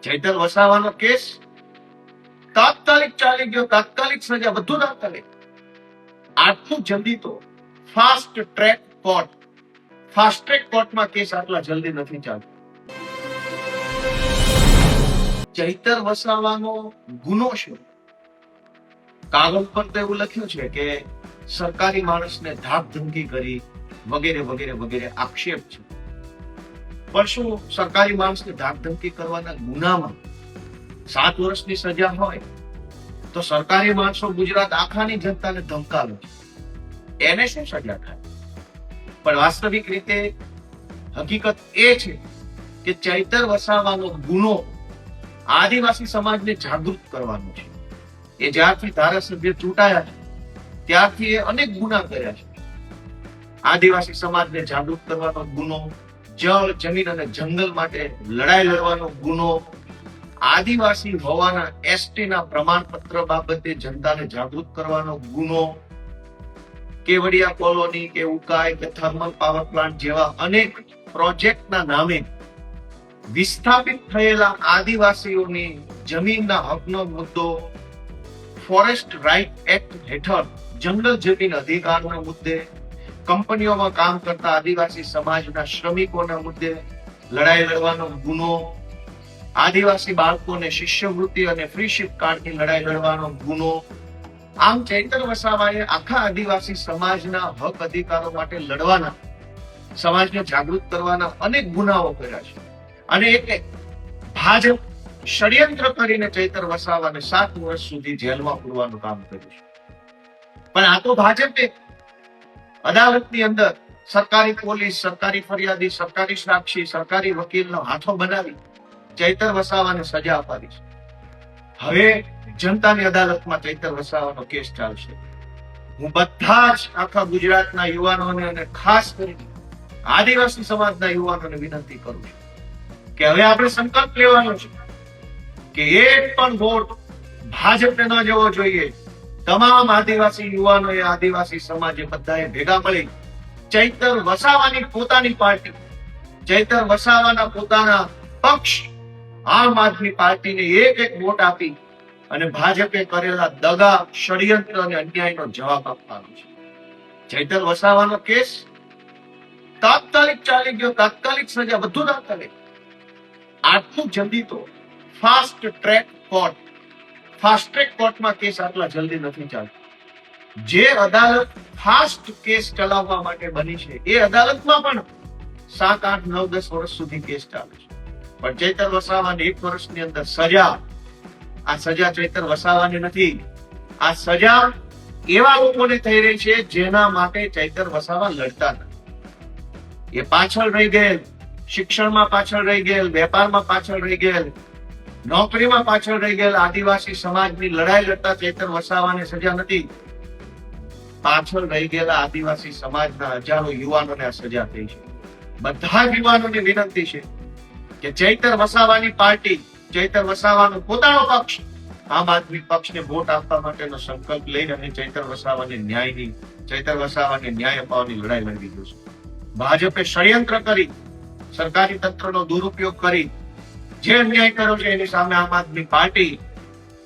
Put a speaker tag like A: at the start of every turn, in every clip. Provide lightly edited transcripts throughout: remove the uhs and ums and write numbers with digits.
A: Chaitar વસાવાનો case તાત્કાલિક ચાલી ગયો, તાત્કાલિક સજા, બધું તાત્કાલિક. આટલું જલ્દી તો fast track court, fast track કોર્ટમાં કેસ આટલા જલ્દી નથી ચાલતો. ચૈતર વસાવાનો ગુનો શું? કાગળ પર તો એવું લખ્યું છે કે સરકારી માણસને ધાક ધમકી કરી વગેરે વગેરે વગેરે આક્ષેપ છે. પણ શું સરકારી માણસને ધાક ધમકી કરવાના ગુનામાં 7 વર્ષની સજા હોય તો સરકારી માણસો ગુજરાત આખાની જનતાને ધમકાવે છે, એને શું સજા થાય? પણ વાસ્તવિક રીતે હકીકત એ છે કે ચૈતર વસાવાનો ગુનો આદિવાસી સમાજને જાગૃત કરવાનો છે. એ જ્યારથી ધારાસભ્ય ચૂંટાયા છે ત્યારથી એ અનેક ગુના કર્યા છે. આદિવાસી સમાજને જાગૃત કરવાનો ગુનો, જળ, જમીન અને જંગલ માટે લડાઈ લડવાનો ગુનો, આદિવાસી હોવાના એસટી ના પ્રમાણપત્ર બાબતે જનતાને જાગૃત કરવાનો ગુનો, કેવડિયા કોલોની કે ઉકાઈ કે થર્મલ પાવર પ્લાન્ટ જેવા અનેક પ્રોજેક્ટના નામે વિસ્થાપિત થયેલા આદિવાસીઓની જમીનના હકનો મુદ્દો, ફોરેસ્ટ રાઇટ એક્ટ હેઠળ જંગલ જમીન અધિકારના મુદ્દે, કંપનીઓમાં કામ કરતા આદિવાસી સમાજના શ્રમિકોના મુદ્દે લડાઈ લડવાનો ગુનો, આદિવાસી બાળકોને શિષ્યવૃત્તિ અને ફ્રી શિપ કાર્ડની લડાઈ લડવાનો ગુનો. આમ ચૈતર વસાવાએ આખા આદિવાસી સમાજના હક અધિકારો માટે લડવાના, સમાજને જાગૃત કરવાના અનેક ગુનાઓ કર્યા છે. અને એટલે ભાજપ ષડયંત્ર કરીને ચૈતર વસાવાને 7 વર્ષ સુધી જેલમાં પૂરવાનું કામ કર્યું છે. પણ આ તો ભાજપે અદાલતની અંદર સરકારી પોલીસ, સરકારી ફરિયાદી, સરકારી સાક્ષી, સરકારી વકીલનો હાથો બનાવી ચૈતર વસાવાને સજા અપાવી છે. હવે જનતાની અદાલતમાં ચૈતર વસાવાનો કેસ ચાલશે. હું બધા જ આખા ગુજરાતના યુવાનોને અને ખાસ કરીને આદિવાસી સમાજના યુવાનોને વિનંતી કરું છું કે હવે આપણે સંકલ્પ લેવાનો છે કે એક પણ વોટ ભાજપને ન જવો જોઈએ. તમામ આદિવાસી યુવાનોએ, આદિવાસી સમાજે બધાએ ભેગા મળી ચૈતર વસાવાની પોતાની પાર્ટી, ચૈતર વસાવાના પોતાના પક્ષ આમ આદમી પાર્ટીને એક વોટ આપી અને ભાજપે કરેલા દગા, ષડયંત્ર અને અન્યાયનો જવાબ આપવાનો છે. ચૈતર વસાવાનો કેસ તાત્કાલિક ચાલી ગયો, તાત્કાલિક સજા, બધું તાત્કાલિક. આટલું જલ્દી તો fast track court, fast track કોર્ટમાં કેસ આટલા જલ્દી નથી ચાલતો. જે અદાલત ફાસ્ટ કેસ ચલાવવા માટે બની છે એ અદાલતમાં પણ 7, 8, 9, 10 વર્ષ સુધી કેસ ચાલે છે. પણ ચૈતર વસાવાને 1 વર્ષની અંદર સજા. આ સજા ચૈતર વસાવાની નથી, આ સજા એવા લોકોને થઈ રહી છે જેના માટે ચૈતર વસાવા લડતા નથી. એ પાછળ રહી ગયેલ, શિક્ષણમાં પાછળ રહી ગયેલ, વેપારમાં પાછળ રહી ગયેલ, નોકરીમાં પાછળ રહી ગયેલ આદિવાસી સમાજની લડાઈ લડતા ચૈતર વસાવાને સજા નથી. પાછળ રહી ગયેલા આદિવાસી સમાજના હજારો યુવાનોને આ સજા થઈ છે. બધા જ યુવાનોને વિનંતી છે કે ચૈતર વસાવાની પાર્ટી, ચૈતર વસાવાનો પોતાનો પક્ષ, આમ આદમી પક્ષને વોટ આપવા માટેનો સંકલ્પ લઈને અને ચૈતર વસાવાને ન્યાય અપાવવાની લડાઈ લડી છે. ભાજપે ષડયંત્ર કરી, સરકારી તંત્રનો દુરુપયોગ કરી જે અન્યાય કર્યો છે એની સામે આમ આદમી પાર્ટી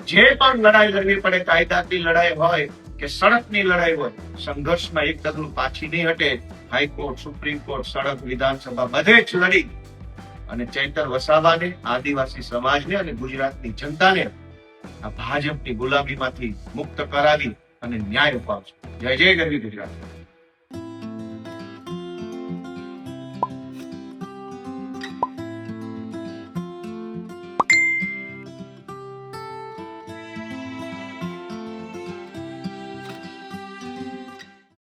A: જે પણ લડાઈ લડવી પડે, કાયદાની લડાઈ હોય કે સડકની લડાઈ હોય, સંઘર્ષમાં એક ડગલું પાછી નહીં હટે. હાઈકોર્ટ, સુપ્રીમ કોર્ટ, સડક, વિધાનસભા બધે જ લડી અને ચૈતર વસાવાને, આદિવાસી સમાજને અને ગુજરાતની જનતાને આ ભાજપની ગુલામીમાંથી મુક્ત કરાવી અને ન્યાય અપાવશે. જય જય ગરવી ગુજરાત.